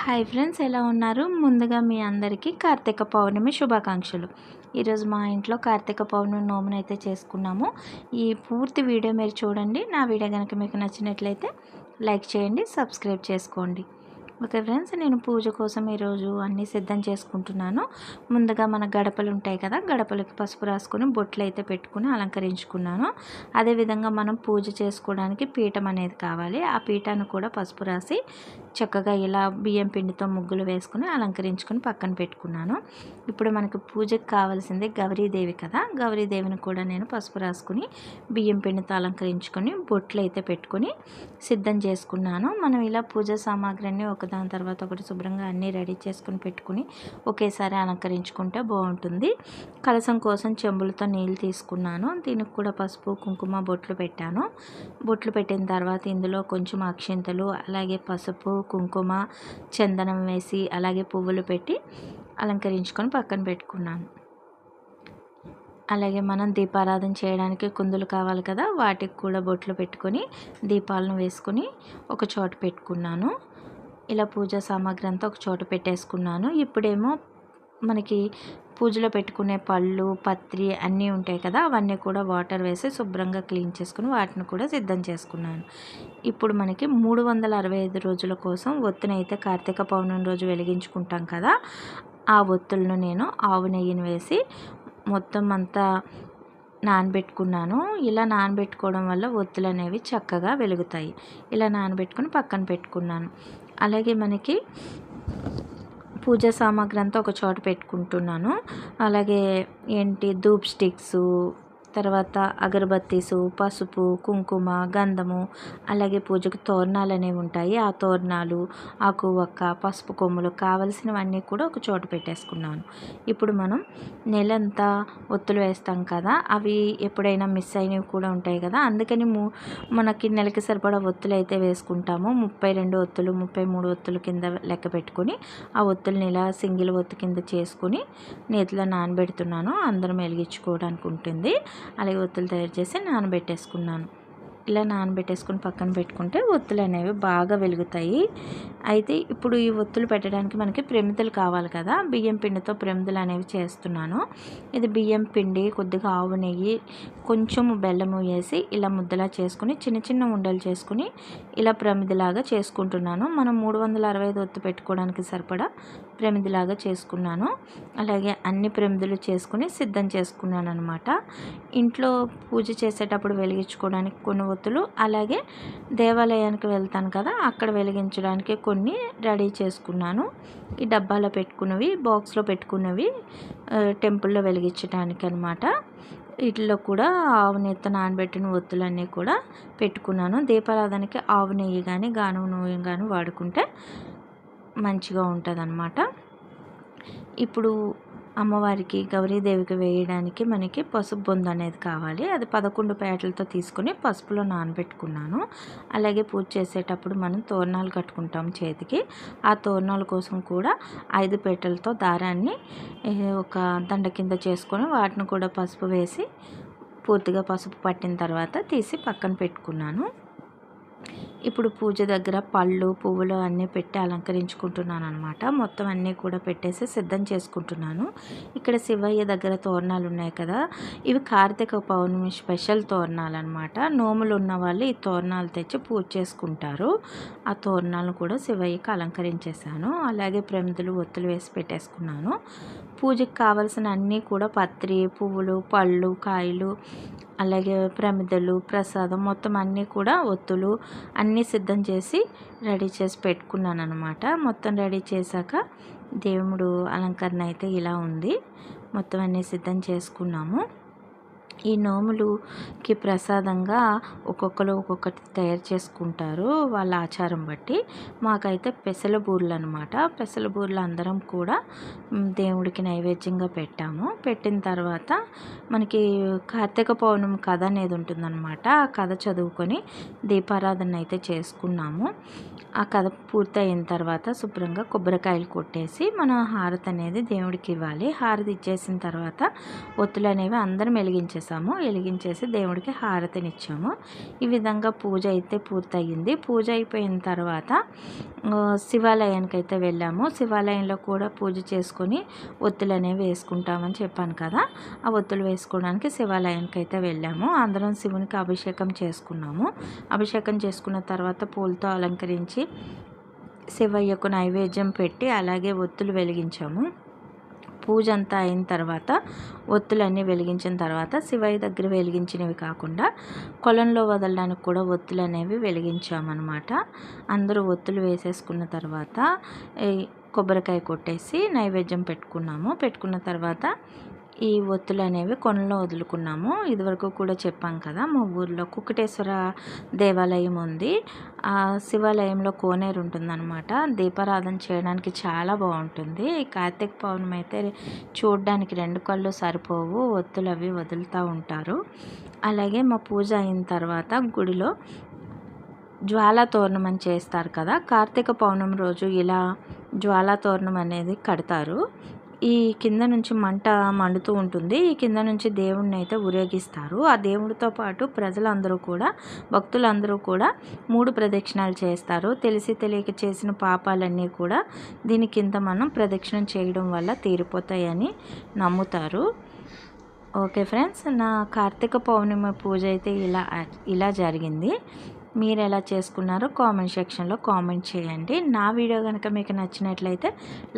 Hi friends, ఎలా ఉన్నారు? ముందుగా మీ అందరికీ కార్తీక పౌర్ణమి శుభాకాంక్షలు. ఈరోజు మా ఇంట్లో కార్తీక పౌర్ణమి నోమునైతే చేసుకున్నాము. ఈ పూర్తి వీడియో మీరు చూడండి. నా వీడియో కనుక మీకు నచ్చినట్లయితే లైక్ చేయండి, సబ్స్క్రైబ్ చేసుకోండి. ఓకే ఫ్రెండ్స్, నేను పూజ కోసం ఈరోజు అన్నీ సిద్ధం చేసుకుంటున్నాను. ముందుగా మన గడపలు ఉంటాయి కదా, గడపలకి పసుపు రాసుకొని బొట్లు అయితే పెట్టుకుని అలంకరించుకున్నాను. అదేవిధంగా మనం పూజ చేసుకోవడానికి పీఠం అనేది కావాలి. ఆ పీఠాన్ని కూడా పసుపు రాసి చక్కగా ఇలా బియ్యం పిండితో ముగ్గులు వేసుకుని అలంకరించుకొని పక్కన పెట్టుకున్నాను. ఇప్పుడు మనకు పూజకు కావాల్సింది గౌరీదేవి కదా, గౌరీదేవిని కూడా నేను పసుపు రాసుకుని బియ్యం పిండితో అలంకరించుకొని బొట్లు అయితే పెట్టుకొని సిద్ధం చేసుకున్నాను. మనం ఇలా పూజ సామాగ్రిని ఒకదాని తర్వాత ఒకటి శుభ్రంగా అన్నీ రెడీ చేసుకుని పెట్టుకుని ఒకేసారి అలంకరించుకుంటే బాగుంటుంది. కలసం కోసం చెంబులతో నీళ్ళు తీసుకున్నాను. దీనికి కూడా పసుపు కుంకుమ బొట్లు పెట్టాను. బొట్లు పెట్టిన తర్వాత ఇందులో కొంచెం అక్షింతలు, అలాగే పసుపు కుంకుమ చందనం వేసి అలాగే పువ్వులు పెట్టి అలంకరించుకొని పక్కన పెట్టుకున్నాను. అలాగే మనం దీపారాధన చేయడానికి కుందులు కావాలి కదా, వాటికి కూడా బొట్లు పెట్టుకొని దీపాలను వేసుకొని ఒక చోట పెట్టుకున్నాను. ఇలా పూజా సామాగ్రి అంతా ఒక చోట పెట్టేసుకున్నాను. ఇప్పుడేమో మనకి పూజలో పెట్టుకునే పళ్ళు పత్రి అన్నీ ఉంటాయి కదా, అవన్నీ కూడా వాటర్ వేసి శుభ్రంగా క్లీన్ చేసుకుని వాటిని కూడా సిద్ధం చేసుకున్నాను. ఇప్పుడు మనకి 365 రోజుల కోసం ఒత్తునైతే కార్తీక పౌర్ణమి రోజు వెలిగించుకుంటాం కదా, ఆ ఒత్తులను నేను ఆవు నెయ్యిని వేసి మొత్తం అంతా నానబెట్టుకున్నాను. ఇలా నానబెట్టుకోవడం వల్ల ఒత్తులు అనేవి చక్కగా వెలుగుతాయి. ఇలా నానబెట్టుకుని పక్కన పెట్టుకున్నాను. అలాగే మనకి పూజా సామాగ్రి అంతా ఒక చోట పెట్టుకుంటున్నాను. అలాగే ధూప్ స్టిక్స్, తర్వాత అగరబత్తీసు, పసుపు కుంకుమ గంధము, అలాగే పూజకు తోరణాలు అనేవి ఉంటాయి. ఆ తోరణాలు, ఆకు వక్క, పసుపు కొమ్ములు కావలసినవన్నీ కూడా ఒక చోట పెట్టేసుకున్నాను. ఇప్పుడు మనం నెలంతా ఒత్తులు వేస్తాం కదా, అవి ఎప్పుడైనా మిస్ అయినవి కూడా ఉంటాయి కదా, అందుకని మనకి నెలకి సరిపడా ఒత్తులు అయితే వేసుకుంటాము. 32 ఒత్తులు 33 ఒత్తులు కింద లెక్క పెట్టుకొని ఆ ఒత్తుల్ని ఇలా సింగిల్ ఒత్తు కింద చేసుకుని నేతిలో నానబెడుతున్నాను. అందరం వెలిగించుకోవడానికి ఉంటుంది. అలాగే ఒత్తులు తయారు చేసి నానబెట్టేసుకున్నాను. ఇలా నానబెట్టేసుకుని పక్కన పెట్టుకుంటే ఒత్తులు అనేవి బాగా వెలుగుతాయి. అయితే ఇప్పుడు ఈ ఒత్తులు పెట్టడానికి మనకి ప్రమిదలు కావాలి కదా, బియ్యం పిండితో ప్రమిదలు అనేవి చేస్తున్నాను. ఇది బియ్యం పిండి, కొద్దిగా ఆవు నెయ్యి, కొంచెం బెల్లము వేసి ఇలా ముద్దలా చేసుకుని చిన్న చిన్న ఉండలు చేసుకుని ఇలా ప్రమిదలాగా చేసుకుంటున్నాను. మనం 365 ఒత్తు పెట్టుకోవడానికి సరిపడా ప్రమిదలాగా చేసుకున్నాను. అలాగే అన్ని ప్రమిదలు చేసుకుని సిద్ధం చేసుకున్నాను అనమాట. ఇంట్లో పూజ చేసేటప్పుడు వెలిగించుకోవడానికి కొన్ని ఒత్తులు, అలాగే దేవాలయానికి వెళ్తాను కదా, అక్కడ వెలిగించడానికి కొన్ని రెడీ చేసుకున్నాను. ఈ డబ్బాలో పెట్టుకున్నవి, బాక్స్లో పెట్టుకున్నవి టెంపుల్లో వెలిగించడానికి అనమాట. వీటిలో కూడా ఆవు నెయ్యితో నానబెట్టిన ఒత్తులన్నీ కూడా పెట్టుకున్నాను. దీపారాధనకి ఆవు నెయ్యి కానీ గానుగ నూనె కానీ వాడుకుంటే మంచిగా ఉంటుంది అన్నమాట. ఇప్పుడు అమ్మవారికి గౌరీదేవికి వేయడానికి మనకి పసుపు బొందు అనేది కావాలి. అది 11 పేటలతో తీసుకొని పసుపులో నానబెట్టుకున్నాను. అలాగే పూజ చేసేటప్పుడు మనం తోరణాలు కట్టుకుంటాం చేతికి, ఆ తోరణాల కోసం కూడా 5 పేటలతో దారాన్ని ఒక దండ కింద చేసుకొని వాటిని కూడా పసుపు వేసి పూర్తిగా పసుపు పట్టిన తర్వాత తీసి పక్కన పెట్టుకున్నాను. ఇప్పుడు పూజ దగ్గర పళ్ళు పువ్వులు అన్నీ పెట్టి అలంకరించుకుంటున్నాను అనమాట. మొత్తం అన్నీ కూడా పెట్టేసి సిద్ధం చేసుకుంటున్నాను. ఇక్కడ శివయ్య దగ్గర తోరణాలు ఉన్నాయి కదా, ఇవి కార్తీక పౌర్ణమి స్పెషల్ తోరణాలు అనమాట. నోములు ఉన్న వాళ్ళు ఈ తోరణాలు తెచ్చి పూజ చేసుకుంటారు. ఆ తోరణాలను కూడా శివయ్యకి అలంకరించేశాను. అలాగే ప్రమిదలు ఒత్తులు వేసి పెట్టేసుకున్నాను. పూజకి కావాల్సిన అన్నీ కూడా పత్రి, పువ్వులు, పళ్ళు, కాయలు, అలాగే ప్రమిదలు, ప్రసాదం మొత్తం అన్నీ కూడా ఒత్తులు అన్నీ సిద్ధం చేసి రెడీ చేసి పెట్టుకున్నాను అనమాట. మొత్తం రెడీ చేశాక దేవుడు అలంకరణ అయితే ఇలా ఉంది. మొత్తం అన్నీ సిద్ధం చేసుకున్నాము. ఈ నోములుకి ప్రసాదంగా ఒక్కొక్కరు ఒక్కొక్కటి తయారు చేసుకుంటారు వాళ్ళ ఆచారం బట్టి. మాకైతే పెసల బూరెలు అనమాట. పెసల బూరెలు అందరం కూడా దేవుడికి నైవేద్యంగా పెట్టాము. పెట్టిన తర్వాత మనకి కార్తీక పౌర్ణమి కథ అనేది ఉంటుందన్నమాట. ఆ కథ చదువుకొని దీపారాధన అయితే చేసుకున్నాము. ఆ కథ పూర్తయిన తర్వాత శుభ్రంగా కొబ్బరికాయలు కొట్టేసి మనం హారతి అనేది దేవుడికి ఇవ్వాలి. హారతి ఇచ్చేసిన తర్వాత ఒత్తులు అనేవి అందరం వెలిగించేస్తాం. వెలిగించేసాము. వెలిగించేసి దేవుడికి హారతినిచ్చాము. ఈ విధంగా పూజ అయితే పూర్తయింది. పూజ అయిపోయిన తర్వాత శివాలయానికి అయితే వెళ్ళాము. శివాలయంలో కూడా పూజ చేసుకొని ఒత్తులు అనేవి వేసుకుంటామని చెప్పాను కదా, ఆ ఒత్తులు వేసుకోవడానికి శివాలయానికి అయితే వెళ్ళాము. అందరం శివునికి అభిషేకం చేసుకున్నాము. అభిషేకం చేసుకున్న తర్వాత పూలతో అలంకరించి శివయ్యకు నైవేద్యం పెట్టి అలాగే ఒత్తులు వెలిగించాము. పూజ అంతా అయిన తర్వాత ఒత్తులన్నీ వెలిగించిన తర్వాత శివయ్య దగ్గర వెలిగించినవి కాకుండా కొలంలో వదలడానికి కూడా ఒత్తులు అనేవి వెలిగించామన్నమాట. అందరూ ఒత్తులు వేసేసుకున్న తర్వాత కొబ్బరికాయ కొట్టేసి నైవేద్యం పెట్టుకున్నాము. పెట్టుకున్న తర్వాత ఈ ఒత్తులు అనేవి కొనలో వదులుకున్నాము. ఇదివరకు కూడా చెప్పాం కదా, మా ఊర్లో కుక్కటేశ్వర దేవాలయం ఉంది. ఆ శివాలయంలో కోనేరు ఉంటుందన్నమాట. దీపారాధన చేయడానికి చాలా బాగుంటుంది. ఈ కార్తీక పౌర్ణమి అయితే చూడడానికి 2 కళ్ళు సరిపోవు, ఒత్తులు అవి వదులుతూ ఉంటారు. అలాగే మా పూజ అయిన తర్వాత గుడిలో జ్వాలా తోరణం అని చేస్తారు కదా, కార్తీక పౌర్ణమి రోజు ఇలా జ్వాలా తోరణం అనేది కడతారు. ఈ కింద నుంచి మంట మండుతూ ఉంటుంది. ఈ కింద నుంచి దేవుణ్ణి అయితే ఊరేగిస్తారు. ఆ దేవుడితో పాటు ప్రజలందరూ కూడా, భక్తులందరూ కూడా 3 ప్రదక్షిణాలు చేస్తారు. తెలిసి తెలియక చేసిన పాపాలన్నీ కూడా దీని కింద మనం ప్రదక్షిణం చేయడం వల్ల తీరిపోతాయని నమ్ముతారు. ఓకే ఫ్రెండ్స్, నా కార్తీక పౌర్ణమి పూజ అయితే ఇలా జరిగింది. మీరు ఎలా చేసుకున్నారో కామెంట్ సెక్షన్లో కామెంట్ చేయండి. నా వీడియో కనుక మీకు నచ్చినట్లయితే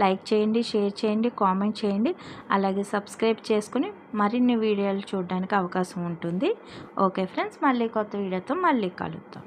లైక్ చేయండి, షేర్ చేయండి, కామెంట్ చేయండి. అలాగే సబ్స్క్రైబ్ చేసుకుని మరిన్ని వీడియోలు చూడడానికి అవకాశం ఉంటుంది. ఓకే ఫ్రెండ్స్, మళ్ళీ కొత్త వీడియోతో మళ్ళీ కలుద్దాం.